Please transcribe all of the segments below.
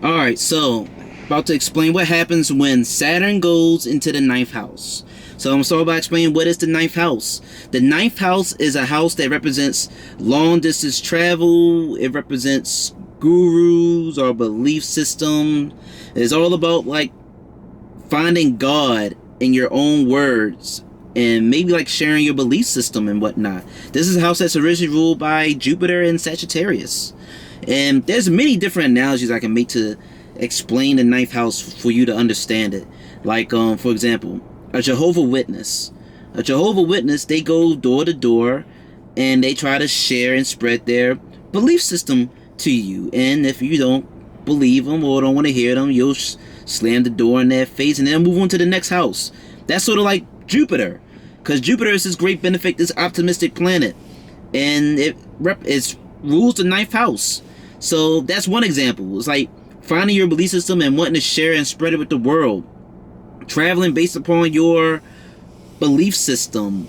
Alright, so about to explain what happens when Saturn goes into the ninth house. So I'm going to start by explaining what is the ninth house. The ninth house is a house that represents long distance travel. It represents gurus or belief system. It's all about like finding God in your own words and maybe like sharing your belief system and whatnot. This is a house that's originally ruled by Jupiter and Sagittarius. And there's many different analogies I can make to explain the ninth house for you to understand it. Like, for example, a Jehovah Witness. A Jehovah Witness, they go door to door and they try to share and spread their belief system to you. And if you don't believe them or don't want to hear them, you'll slam the door in their face and then move on to the next house. That's sort of like Jupiter, because Jupiter is this great benefit, this optimistic planet, and it rules the ninth house. So that's one example. It's like finding your belief system and wanting to share and spread it with the world. Traveling based upon your belief system.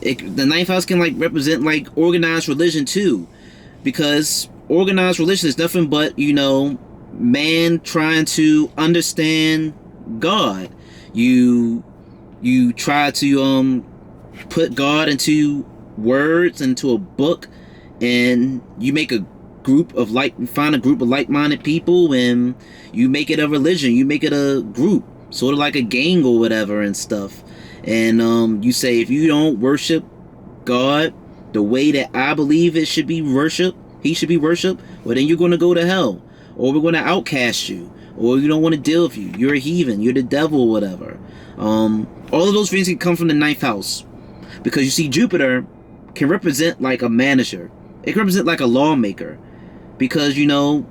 The ninth house can like represent like organized religion too, because organized religion is nothing but, you know, man trying to understand God. You try to put God into words, into a book, and you make a group of find a group of like-minded people, and you make it a religion, you make it a group, sort of like a gang or whatever and stuff. And you say, if you don't worship God the way that I believe it should be worshiped, he should be worshiped, well then you're going to go to hell, or we're going to outcast you, or we don't want to deal with you, you're a heathen, you're the devil, or whatever. All of those things can come from the ninth house, because you see, Jupiter can represent like a manager. It can represent like a lawmaker, because, you know,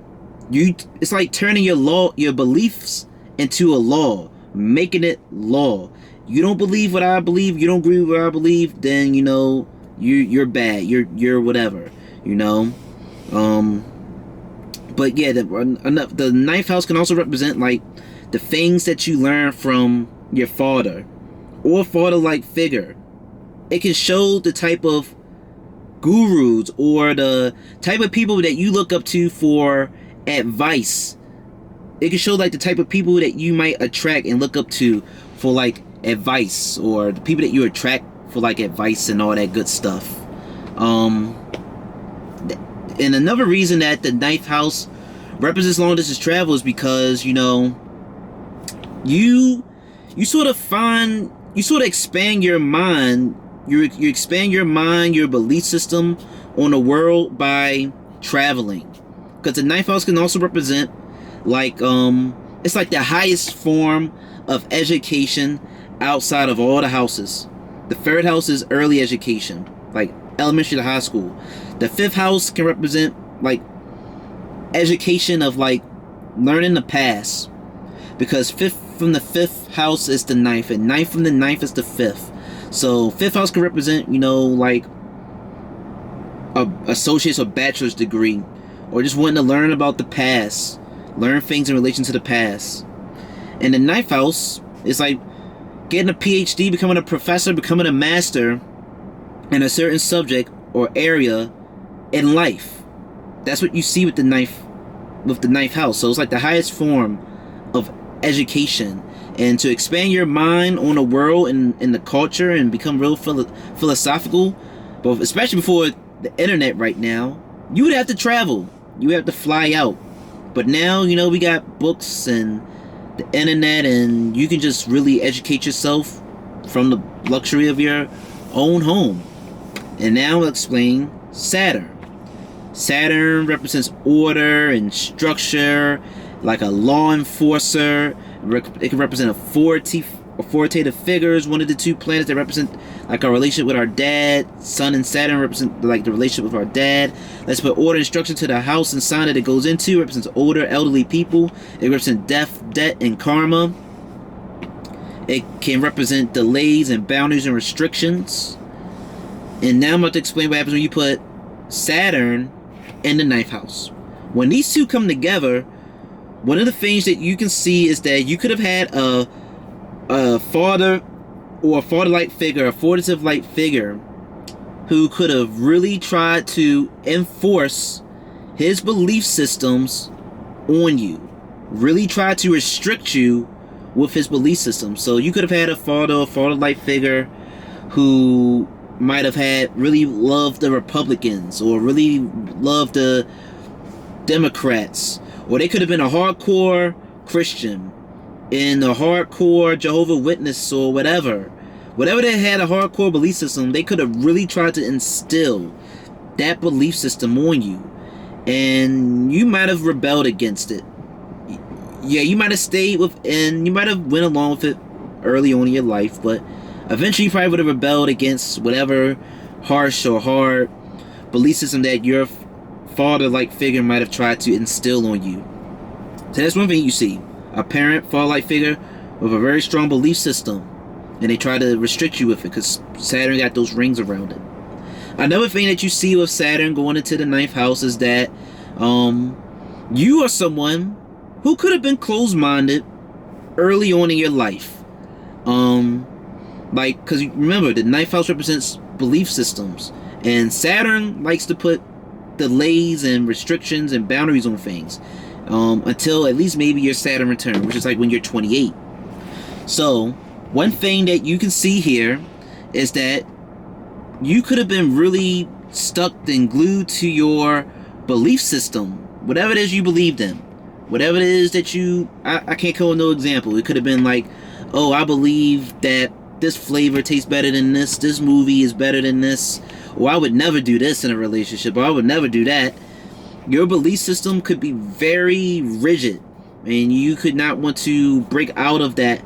it's like turning your beliefs into a law, making it law. You don't believe what I believe, you don't agree with what I believe, then, you know, you're bad, you're whatever, you know. But yeah, the ninth house can also represent like the things that you learn from your father or father-like figure. It can show the type of gurus or the type of people that you look up to for advice. It can show like the type of people that you might attract and look up to for like advice, or the people that you attract for like advice and all that good stuff. And another reason that the ninth house represents long distance travel is because, you know, you sort of expand your mind. You expand your mind, your belief system on the world by traveling. Because the ninth house can also represent like it's like the highest form of education outside of all the houses. The third house is early education, like elementary to high school. The fifth house can represent like education of like learning the past, because fifth from the fifth house is the ninth, and ninth from the ninth is the fifth. So fifth house can represent, you know, like a associate's or bachelor's degree, or just wanting to learn about the past, learn things in relation to the past. And the ninth house is like getting a PhD, becoming a professor, becoming a master in a certain subject or area in life. That's what you see with the ninth house. So it's like the highest form of education, and to expand your mind on the world and the culture and become real philosophical. But especially before the internet right now, you would have to travel, you would have to fly out. But now, you know, we got books and the internet, and you can just really educate yourself from the luxury of your own home. And now I'll explain Saturn. Saturn represents order and structure, like a law enforcer. It can represent authoritative figures. One of the two planets that represent like our relationship with our dad. Sun and Saturn represent like the relationship with our dad. Let's put order and structure to the house and sign that it goes into. It represents older, elderly people. It represents death, debt, and karma. It can represent delays and boundaries and restrictions. And now I'm about to explain what happens when you put Saturn in the ninth house. When these two come together, one of the things that you can see is that you could have had a father or a father-like figure, a authoritative-like figure, who could have really tried to enforce his belief systems on you. really try to restrict you with his belief system. So you could have had a father-like figure who might have had really loved the Republicans or really loved the Democrats, or they could have been a hardcore Christian in a hardcore Jehovah's Witness or whatever. Whatever they had a hardcore belief system, they could have really tried to instill that belief system on you, and you might have rebelled against it. Yeah, you might have stayed within, you might have went along with it early on in your life, but eventually you probably would have rebelled against whatever harsh or hard belief system that your father-like figure might have tried to instill on you. So that's one thing you see. A parent, father-like figure with a very strong belief system, and they try to restrict you with it because Saturn got those rings around it. Another thing that you see with Saturn going into the 9th house is that you are someone who could have been closed-minded early on in your life. Like, because remember, the 9th house represents belief systems, and Saturn likes to put delays and restrictions and boundaries on things until at least maybe your Saturn return, which is like when you're 28. So one thing that you can see here is that you could have been really stuck and glued to your belief system, whatever it is you believed in, whatever it is that I can't come with no example. It could have been like, oh, I believe that this flavor tastes better than this movie is better than this, or I would never do this in a relationship, or I would never do that. Your belief system could be very rigid, and you could not want to break out of that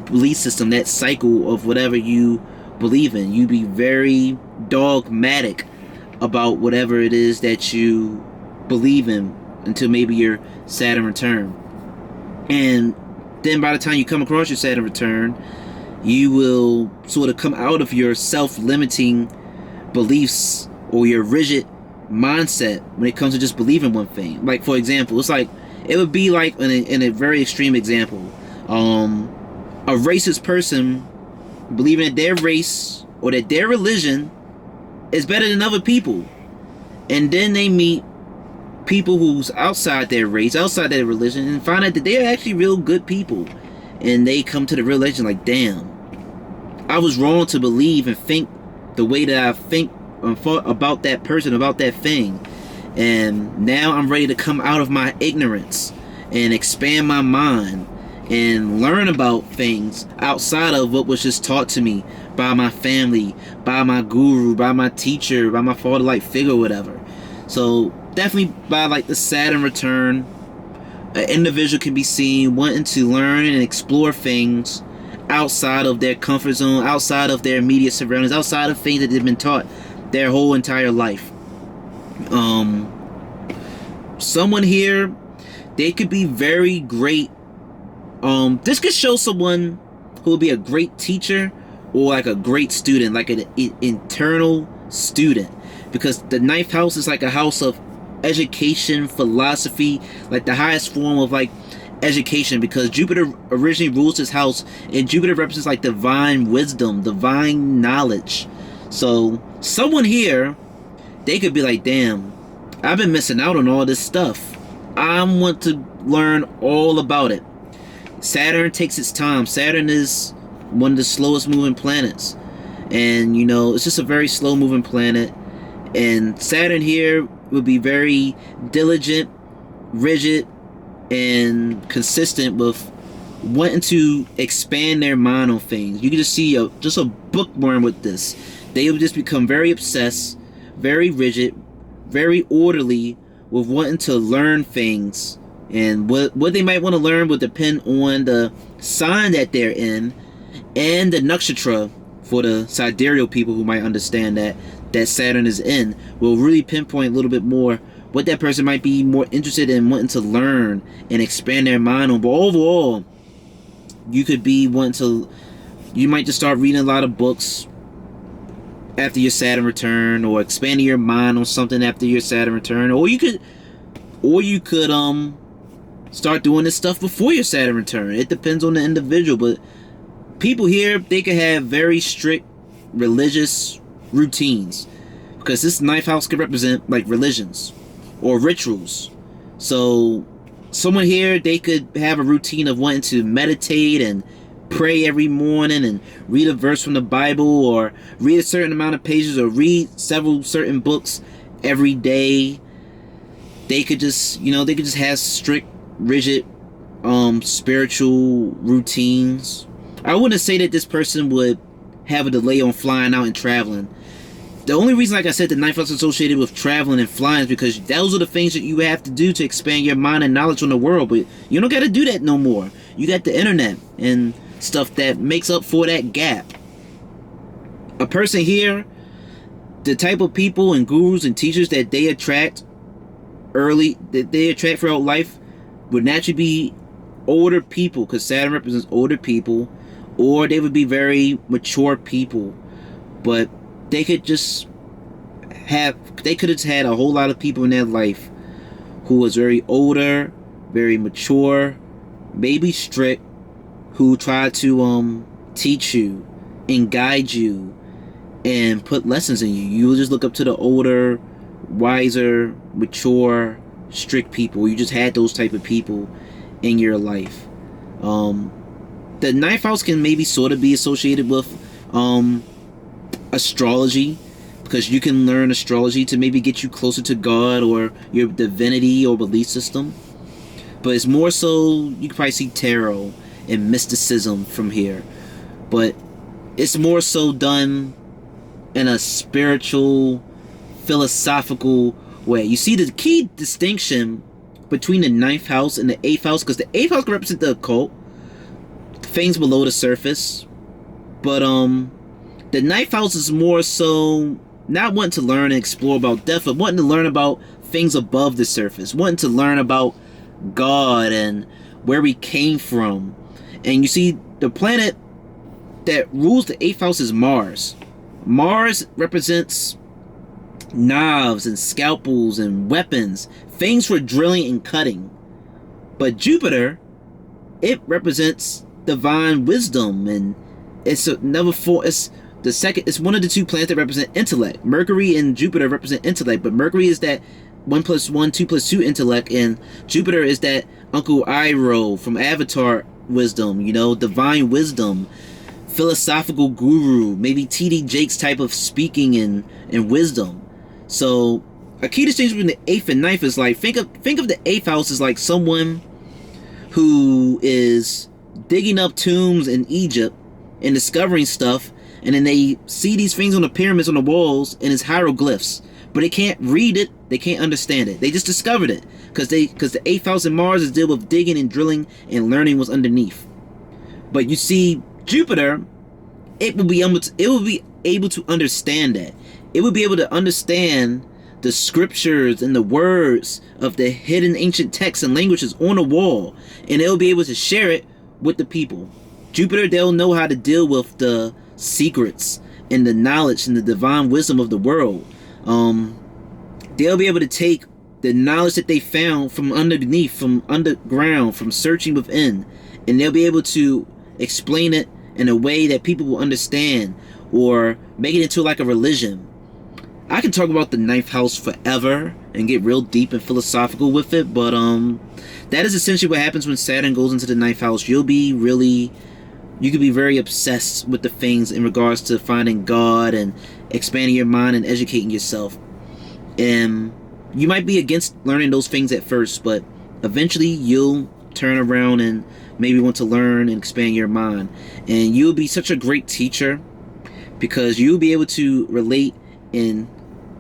belief system, that cycle of whatever you believe in. You'd be very dogmatic about whatever it is that you believe in until maybe your Saturn return. And then by the time you come across your Saturn return, you will sort of come out of your self-limiting beliefs or your rigid mindset when it comes to just believing one thing. Like, for example, it's like, it would be like in a very extreme example, a racist person believing that their race or that their religion is better than other people, and then they meet people who's outside their race, outside their religion, and find out that they're actually real good people, and they come to the realization like, damn, I was wrong to believe and think the way that I think about that person, about that thing, and now I'm ready to come out of my ignorance and expand my mind and learn about things outside of what was just taught to me by my family, by my guru, by my teacher, by my father-like figure, or whatever. So definitely by like the Saturn return, an individual can be seen wanting to learn and explore things outside of their comfort zone, outside of their immediate surroundings, outside of things that they've been taught their whole entire life. Someone here, they could be very great. This could show someone who will be a great teacher or like a great student, like an internal student, because the 9th house is like a house of education, philosophy, like the highest form of like education, because Jupiter originally rules this house, and Jupiter represents like divine wisdom, divine knowledge. So someone here, they could be like, damn, I've been missing out on all this stuff. I want to learn all about it. Saturn takes its time. Saturn is one of the slowest moving planets, and you know, it's just a very slow moving planet, and Saturn here would be very diligent, rigid, and consistent with wanting to expand their mind on things. You can just see just a bookworm with this. They would just become very obsessed, very rigid, very orderly with wanting to learn things, and what they might want to learn will depend on the sign that they're in and the nakshatra. For the sidereal people who might understand that Saturn is in, will really pinpoint a little bit more what that person might be more interested in wanting to learn and expand their mind on. But overall, you could be wanting to, you might just start reading a lot of books after your Saturn return, or expanding your mind on something after your Saturn return, or you could start doing this stuff before your Saturn return. It depends on the individual, but people here, they can have very strict religious routines, because this 9th house could represent like religions or rituals. So Someone here, they could have a routine of wanting to meditate and pray every morning and read a verse from the Bible, or read a certain amount of pages, or read several certain books every day. They could just, they could just have strict, rigid, spiritual routines. I wouldn't say that this person would have a delay on flying out and traveling. The only reason, like I said, the ninth house is associated with traveling and flying is because those are the things that you have to do to expand your mind and knowledge on the world. But you don't got to do that no more. You got the internet and stuff that makes up for that gap. A person here, the type of people and gurus and teachers that they attract that they attract throughout life, would naturally be older people, because Saturn represents older people, or they would be very mature people. But they could have had a whole lot of people in their life who was very older, very mature, maybe strict, who tried to teach you and guide you and put lessons in you. You will just look up to the older, wiser, mature, strict people. You just had those type of people in your life. The ninth house can maybe sort of be associated with astrology, because you can learn astrology to maybe get you closer to God or your divinity or belief system. But it's more so, you can probably see tarot and mysticism from here, but it's more so done in a spiritual, philosophical way. You see the key distinction between the ninth house and the eighth house, because the eighth house can represent the occult, things below the surface, but the ninth house is more so not wanting to learn and explore about death, but wanting to learn about things above the surface, wanting to learn about God and where we came from. And you see, the planet that rules the eighth house is Mars. Mars represents knives and scalpels and weapons, things for drilling and cutting. But Jupiter, it represents divine wisdom, and it's one of the two planets that represent intellect. Mercury and Jupiter represent intellect, but Mercury is that 1 + 1, 2 + 2 intellect, and Jupiter is that Uncle Iroh from Avatar wisdom, divine wisdom, philosophical guru, maybe T.D. Jakes type of speaking and wisdom. So a key distinction between the eighth and ninth is like, think of the eighth house as like someone who is digging up tombs in Egypt and discovering stuff, and then they see these things on the pyramids on the walls and it's hieroglyphs, but they can't read it, they can't understand it. They just discovered it because the eighth house in Mars is deal with digging and drilling and learning what's underneath. But you see, Jupiter, it will be able to understand that. It will be able to understand the scriptures and the words of the hidden ancient texts and languages on the wall, and it'll be able to share it with the people. Jupiter, they'll know how to deal with the secrets and the knowledge and the divine wisdom of the world. They'll be able to take the knowledge that they found from underneath, from underground, from searching within, and they'll be able to explain it in a way that people will understand, or make it into like a religion. I can talk about the ninth house forever and get real deep and philosophical with it, but that is essentially what happens when Saturn goes into the ninth house. You could be very obsessed with the things in regards to finding God and expanding your mind and educating yourself. And you might be against learning those things at first, but eventually you'll turn around and maybe want to learn and expand your mind. And you'll be such a great teacher, because you'll be able to relate and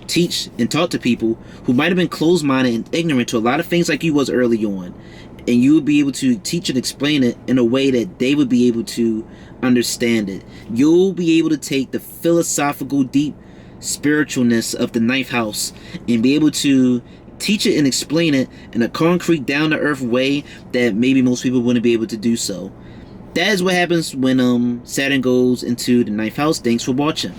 teach and talk to people who might have been closed-minded and ignorant to a lot of things like you was early on. And you would be able to teach and explain it in a way that they would be able to understand it. You'll be able to take the philosophical, deep spiritualness of the ninth house and be able to teach it and explain it in a concrete, down-to-earth way that maybe most people wouldn't be able to do so. That is what happens when Saturn goes into the ninth house. Thanks for watching.